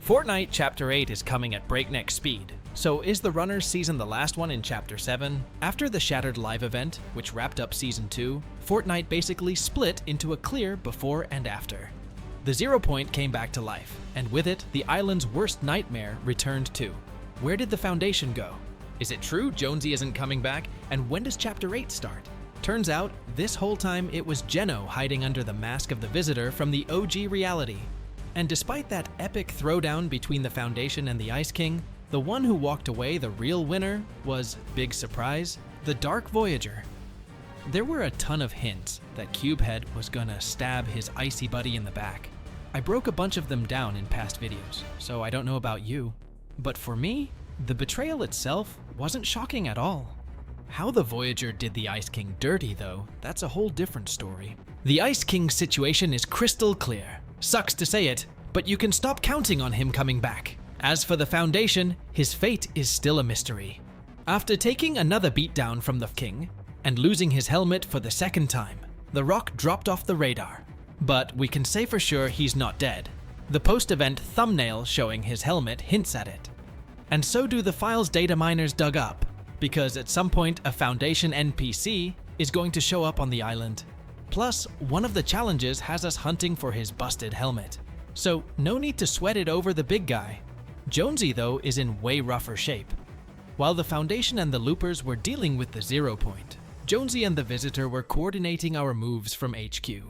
Fortnite Chapter 8 is coming at breakneck speed. So is the Runners season the last one in Chapter 7? After the Shattered Live event, which wrapped up Season 2, Fortnite basically split into a clear before and after. The 0 Point came back to life, and with it, the island's worst nightmare returned too. Where did the Foundation go? Is it true Jonesy isn't coming back, and when does Chapter 8 start? Turns out, this whole time it was Geno hiding under the mask of the Visitor from the OG reality. And despite that epic throwdown between the Foundation and the Ice King, the one who walked away the real winner was, big surprise, the Dark Voyager. There were a ton of hints that Cubehead was gonna stab his icy buddy in the back. I broke a bunch of them down in past videos, so I don't know about you. But for me, the betrayal itself wasn't shocking at all. How the Voyager did the Ice King dirty, though, that's a whole different story. The Ice King's situation is crystal clear. Sucks to say it, but you can stop counting on him coming back. As for the Foundation, his fate is still a mystery. After taking another beatdown from the King, and losing his helmet for the second time, the Rock dropped off the radar. But we can say for sure he's not dead. The post-event thumbnail showing his helmet hints at it. And so do the files data miners dug up, because at some point a Foundation NPC is going to show up on the island. Plus, one of the challenges has us hunting for his busted helmet. So, no need to sweat it over the big guy. Jonesy, though, is in way rougher shape. While the Foundation and the Loopers were dealing with the 0 Point, Jonesy and the Visitor were coordinating our moves from HQ.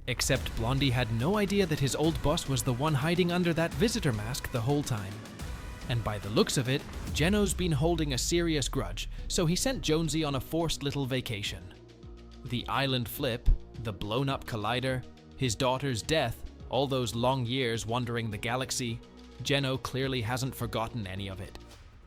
Except Blondie had no idea that his old boss was the one hiding under that Visitor mask the whole time. And by the looks of it, Geno's been holding a serious grudge, so he sent Jonesy on a forced little vacation. The island flip, the blown-up collider, his daughter's death, all those long years wandering the galaxy, Geno clearly hasn't forgotten any of it.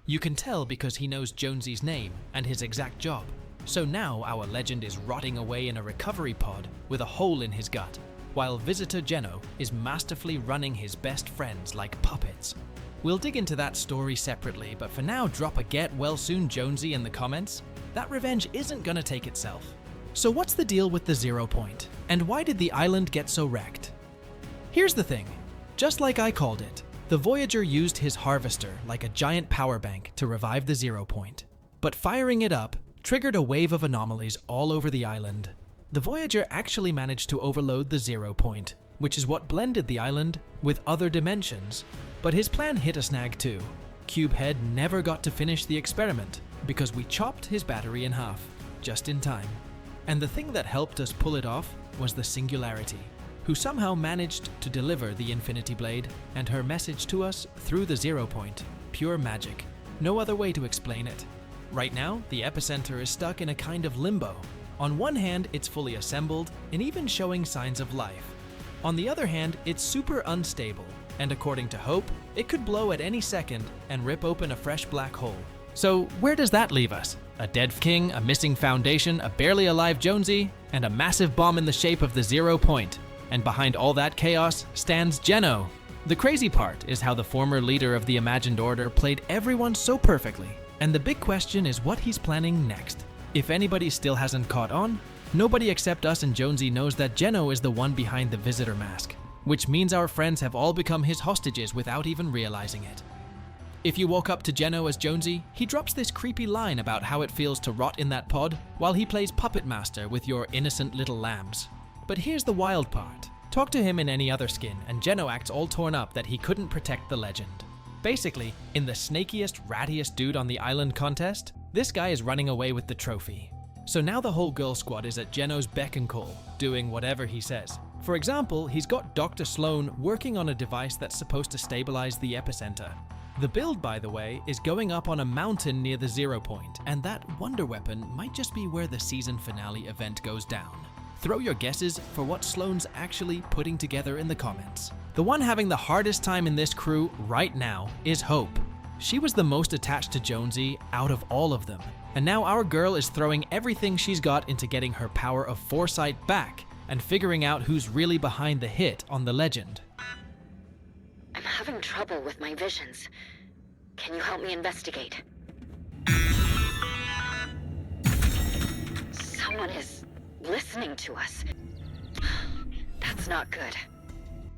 You can tell because he knows Jonesy's name and his exact job. So now our legend is rotting away in a recovery pod with a hole in his gut, while Visitor Geno is masterfully running his best friends like puppets. We'll dig into that story separately, but for now drop a get well soon Jonesy in the comments. That revenge isn't gonna take itself. So what's the deal with the 0 Point? And why did the island get so wrecked? Here's the thing. Just like I called it, the Voyager used his harvester like a giant power bank to revive the 0 Point. But firing it up triggered a wave of anomalies all over the island. The Voyager actually managed to overload the 0 Point, which is what blended the island with other dimensions. But his plan hit a snag too. Cubehead never got to finish the experiment because we chopped his battery in half, just in time. And the thing that helped us pull it off was the Singularity, who somehow managed to deliver the Infinity Blade and her message to us through the 0 Point. Pure magic. No other way to explain it. Right now, the epicenter is stuck in a kind of limbo. On one hand, it's fully assembled and even showing signs of life. On the other hand, it's super unstable, and according to Hope, it could blow at any second and rip open a fresh black hole. So where does that leave us? A dead King, a missing Foundation, a barely alive Jonesy, and a massive bomb in the shape of the 0 Point. And behind all that chaos stands Geno. The crazy part is how the former leader of the Imagined Order played everyone so perfectly. And the big question is what he's planning next. If anybody still hasn't caught on, nobody except us and Jonesy knows that Geno is the one behind the Visitor mask, which means our friends have all become his hostages without even realizing it. If you woke up to Geno as Jonesy, he drops this creepy line about how it feels to rot in that pod while he plays Puppet Master with your innocent little lambs. But here's the wild part. Talk to him in any other skin and Geno acts all torn up that he couldn't protect the legend. Basically, in the snakiest, rattiest dude on the island contest, this guy is running away with the trophy. So now the whole girl squad is at Geno's beck and call, doing whatever he says. For example, he's got Dr. Sloan working on a device that's supposed to stabilize the epicenter. The build, by the way, is going up on a mountain near the 0 Point, and that wonder weapon might just be where the season finale event goes down. Throw your guesses for what Sloan's actually putting together in the comments. The one having the hardest time in this crew right now is Hope. She was the most attached to Jonesy out of all of them, and now our girl is throwing everything she's got into getting her power of foresight back and figuring out who's really behind the hit on the legend. I'm having trouble with my visions. Can you help me investigate? Someone is listening to us. That's not good.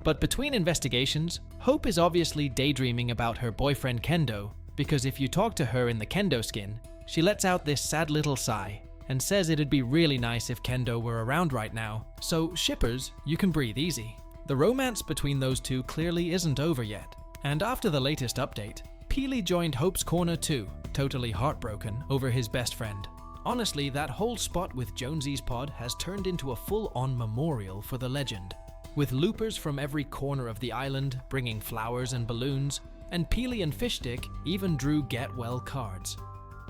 But between investigations, Hope is obviously daydreaming about her boyfriend Kendo, because if you talk to her in the Kendo skin, she lets out this sad little sigh and says it'd be really nice if Kendo were around right now. So shippers, you can breathe easy. The romance between those two clearly isn't over yet. And after the latest update, Peely joined Hope's corner too, totally heartbroken over his best friend. Honestly, that whole spot with Jonesy's pod has turned into a full-on memorial for the legend, with loopers from every corner of the island bringing flowers and balloons, and Peely and Fishstick even drew get well cards.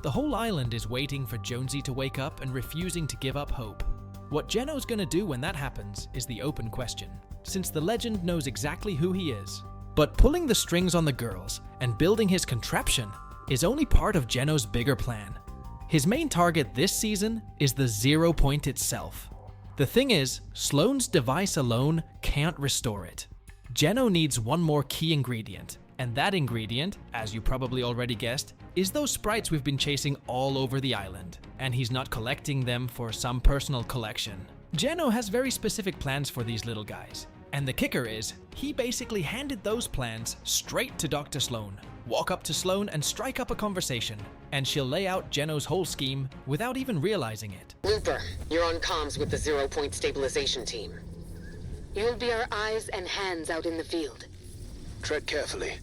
The whole island is waiting for Jonesy to wake up and refusing to give up hope. What Geno's gonna do when that happens is the open question, since the legend knows exactly who he is. But pulling the strings on the girls and building his contraption is only part of Geno's bigger plan. His main target this season is the 0 point itself. The thing is, Sloane's device alone can't restore it. Geno needs one more key ingredient, and that ingredient, as you probably already guessed, is those sprites we've been chasing all over the island, and he's not collecting them for some personal collection. Geno has very specific plans for these little guys, and the kicker is, he basically handed those plans straight to Dr. Sloane. Walk up to Sloane and strike up a conversation, and she'll lay out Geno's whole scheme without even realizing it. Looper, you're on comms with the 0 point stabilization team. You'll be our eyes and hands out in the field. Tread carefully.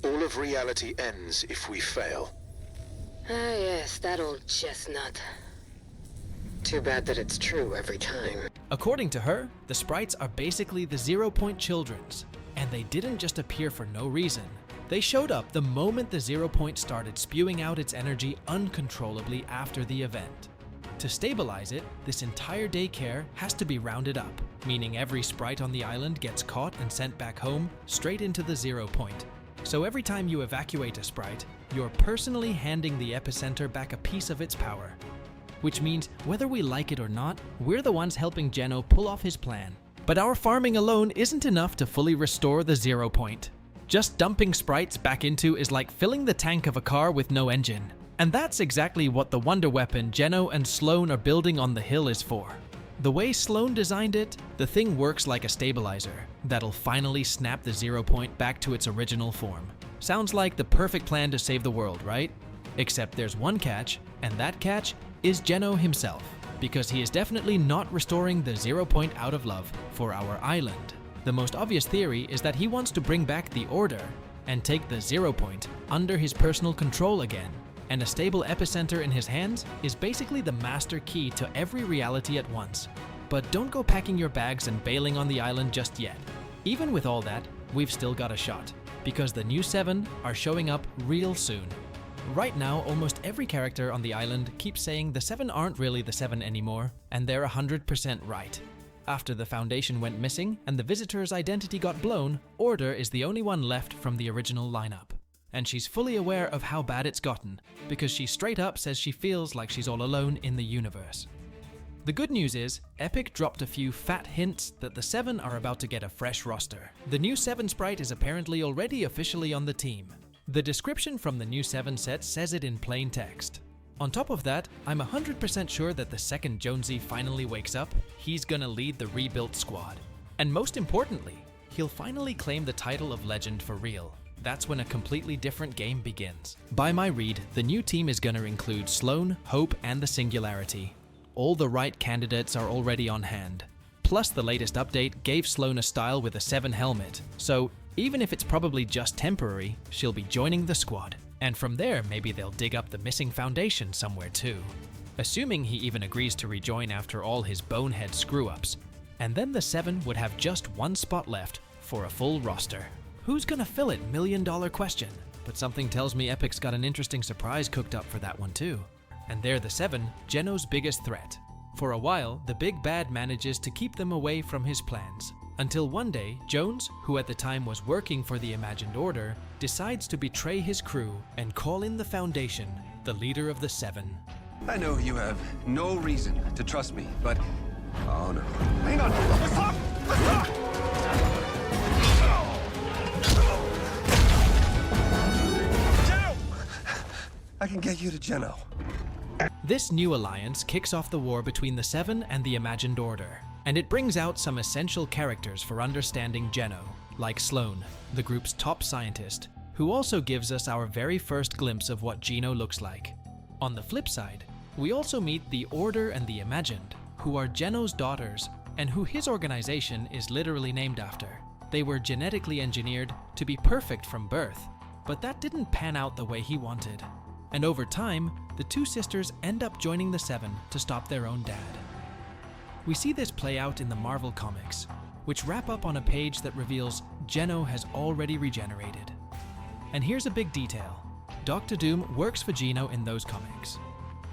All of reality ends if we fail. Ah yes, that old chestnut. Too bad that it's true every time. According to her, the sprites are basically the 0 point children's, and they didn't just appear for no reason. They showed up the moment the 0 point started spewing out its energy uncontrollably after the event. To stabilize it, this entire daycare has to be rounded up, meaning every sprite on the island gets caught and sent back home straight into the 0 point. So every time you evacuate a sprite, you're personally handing the epicenter back a piece of its power. Which means, whether we like it or not, we're the ones helping Geno pull off his plan. But our farming alone isn't enough to fully restore the 0 point. Just dumping sprites back into is like filling the tank of a car with no engine. And that's exactly what the wonder weapon Geno and Sloane are building on the hill is for. The way Sloane designed it, the thing works like a stabilizer that'll finally snap the 0 point back to its original form. Sounds like the perfect plan to save the world, right? Except there's one catch, and that catch is Geno himself, because he is definitely not restoring the 0 point out of love for our island. The most obvious theory is that he wants to bring back the order and take the 0 point under his personal control again, and a stable epicenter in his hands is basically the master key to every reality at once. But don't go packing your bags and bailing on the island just yet. Even with all that, we've still got a shot, because the new 7 are showing up real soon. Right now, almost every character on the island keeps saying the 7 aren't really the 7 anymore, and they're 100% right. After the Foundation went missing and the Visitor's identity got blown, Order is the only one left from the original lineup. And she's fully aware of how bad it's gotten, because she straight up says she feels like she's all alone in the universe. The good news is, Epic dropped a few fat hints that the 7 are about to get a fresh roster. The new 7 sprite is apparently already officially on the team. The description from the new 7 set says it in plain text. On top of that, I'm 100% sure that the second Jonesy finally wakes up, he's gonna lead the rebuilt squad. And most importantly, he'll finally claim the title of Legend for real. That's when a completely different game begins. By my read, the new team is gonna include Sloane, Hope, and the Singularity. All the right candidates are already on hand. Plus, the latest update gave Sloane a style with a 7 helmet, so even if it's probably just temporary, she'll be joining the squad. And from there, maybe they'll dig up the missing Foundation somewhere too. Assuming he even agrees to rejoin after all his bonehead screw-ups. And then the 7 would have just one spot left for a full roster. Who's gonna fill it? $1 million question. But something tells me Epic's got an interesting surprise cooked up for that one too. And they're the 7, Geno's biggest threat. For a while, the big bad manages to keep them away from his plans. Until one day, Jones, who at the time was working for the Imagined Order, decides to betray his crew and call in the Foundation, the leader of the 7. I know you have no reason to trust me, but... Oh no. Hang on! Let's talk! Let's talk! Geno! I can get you to Geno. This new alliance kicks off the war between the 7 and the Imagined Order, and it brings out some essential characters for understanding Geno, like Sloan, the group's top scientist, who also gives us our very first glimpse of what Geno looks like. On the flip side, we also meet the Order and the Imagined, who are Geno's daughters and who his organization is literally named after. They were genetically engineered to be perfect from birth, but that didn't pan out the way he wanted. And over time, the two sisters end up joining the Seven to stop their own dad. We see this play out in the Marvel comics, which wrap up on a page that reveals Geno has already regenerated. And here's a big detail. Dr. Doom works for Geno in those comics.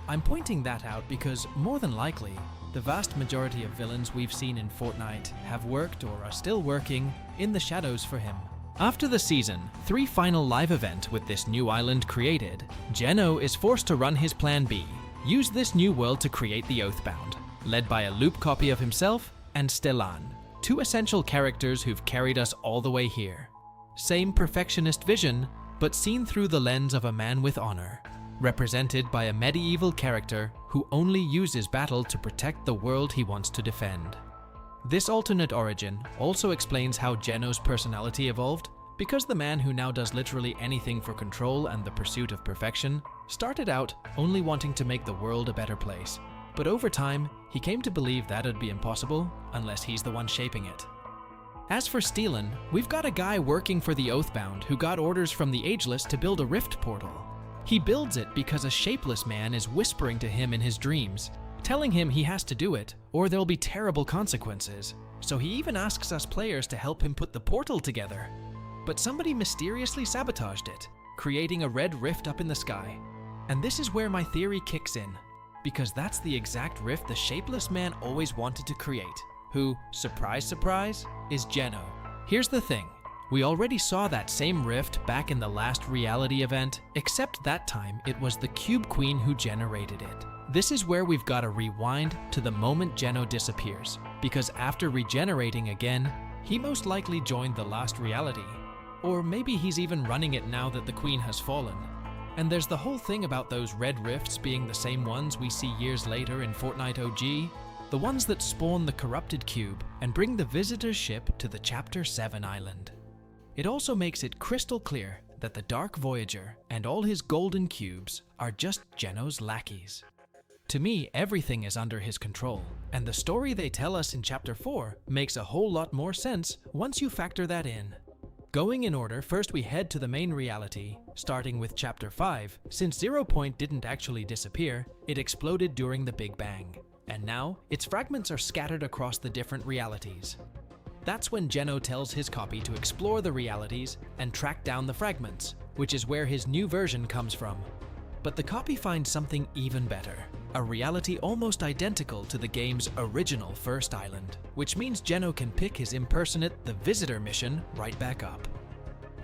I'm pointing that out because, more than likely, the vast majority of villains we've seen in Fortnite have worked or are still working in the shadows for him. After the Season 3 final live event with this new island created, Geno is forced to run his plan B, use this new world to create the Oathbound, led by a loop copy of himself and Stellan, two essential characters who've carried us all the way here. Same perfectionist vision, but seen through the lens of a man with honor, represented by a medieval character who only uses battle to protect the world he wants to defend. This alternate origin also explains how Geno's personality evolved, because the man who now does literally anything for control and the pursuit of perfection started out only wanting to make the world a better place. But over time, he came to believe that'd be impossible unless he's the one shaping it. As for Stellan, we've got a guy working for the Oathbound who got orders from the Ageless to build a rift portal. He builds it because a shapeless man is whispering to him in his dreams, telling him he has to do it or there'll be terrible consequences. So he even asks us players to help him put the portal together. But somebody mysteriously sabotaged it, creating a red rift up in the sky. And this is where my theory kicks in, because that's the exact rift the shapeless man always wanted to create, who, surprise surprise, is Geno. Here's the thing. We already saw that same rift back in the last reality event, except that time it was the Cube Queen who generated it. This is where we've got to rewind to the moment Geno disappears, because after regenerating again, he most likely joined the last reality. Or maybe he's even running it now that the Queen has fallen. And there's the whole thing about those red rifts being the same ones we see years later in Fortnite OG, the ones that spawn the corrupted cube and bring the visitor's ship to the Chapter 7 island. It also makes it crystal clear that the Dark Voyager and all his golden cubes are just Geno's lackeys. To me, everything is under his control, and the story they tell us in Chapter 4 makes a whole lot more sense once you factor that in. Going in order, first we head to the main reality, starting with Chapter 5. Since 0 Point didn't actually disappear, it exploded during the Big Bang, and now its fragments are scattered across the different realities. That's when Geno tells his copy to explore the realities and track down the fragments, which is where his new version comes from. But the copy finds something even better, a reality almost identical to the game's original first island, which means Geno can pick his impersonate The Visitor mission right back up.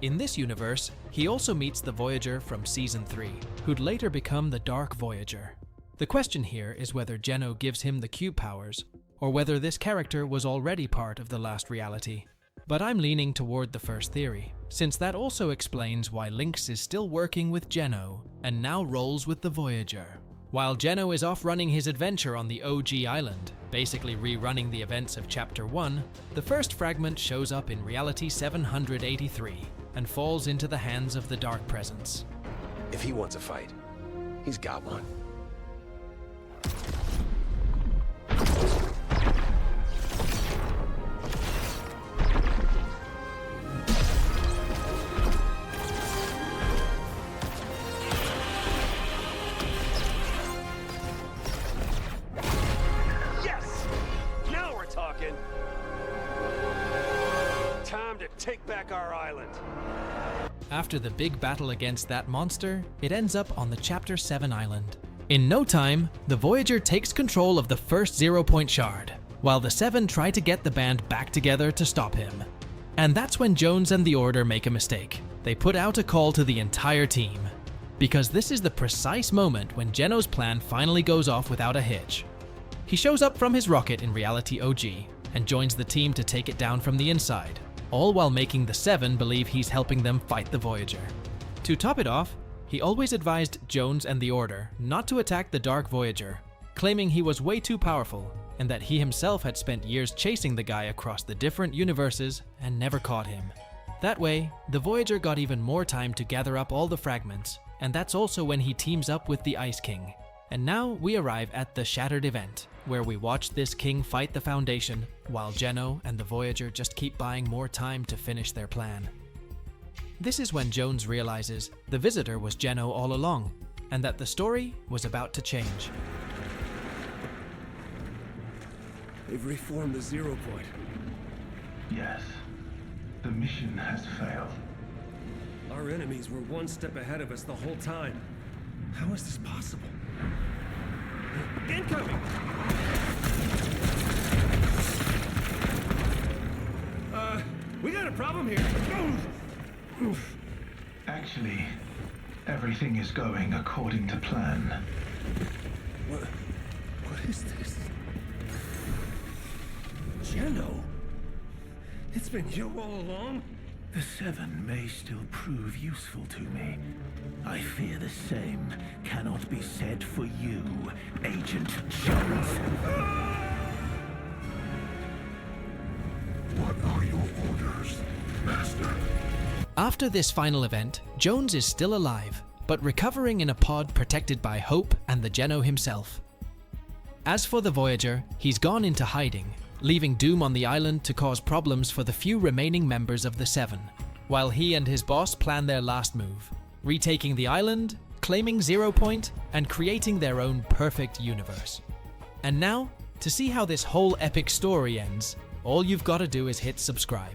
In this universe, he also meets the Voyager from Season 3, who'd later become the Dark Voyager. The question here is whether Geno gives him the cube powers, or whether this character was already part of the last reality. But I'm leaning toward the first theory, since that also explains why Lynx is still working with Geno and now rolls with the Voyager. While Geno is off running his adventure on the OG island, basically rerunning the events of Chapter 1, the first fragment shows up in Reality 783 and falls into the hands of the Dark Presence. If he wants a fight, he's got one. Time to take back our island. After the big battle against that monster, it ends up on the Chapter 7 island. In no time, the Voyager takes control of the first 0 Point shard, while the Seven try to get the band back together to stop him. And that's when Jones and the Order make a mistake. They put out a call to the entire team, because this is the precise moment when Geno's plan finally goes off without a hitch. He shows up from his rocket in Reality OG and joins the team to take it down from the inside, all while making the Seven believe he's helping them fight the Voyager. To top it off, he always advised Jones and the Order not to attack the Dark Voyager, claiming he was way too powerful and that he himself had spent years chasing the guy across the different universes and never caught him. That way, the Voyager got even more time to gather up all the fragments, and that's also when he teams up with the Ice King. And now we arrive at the Shattered event, where we watch this king fight the Foundation, while Geno and the Voyager just keep buying more time to finish their plan. This is when Jones realizes the Visitor was Geno all along, and that the story was about to change. They've reformed the 0 point. Yes. The mission has failed. Our enemies were one step ahead of us the whole time. How is this possible? Incoming! We got a problem here. Actually, everything is going according to plan. What is this? Geno? It's been you all along? The Seven may still prove useful to me. I fear the same cannot be said for you, Agent Jones. What are your orders, Master? After this final event, Jones is still alive, but recovering in a pod protected by Hope and the Geno himself. As for the Voyager, he's gone into hiding, leaving Doom on the island to cause problems for the few remaining members of the Seven, while he and his boss plan their last move, retaking the island, claiming 0 point, and creating their own perfect universe. And now, to see how this whole epic story ends, all you've got to do is hit subscribe.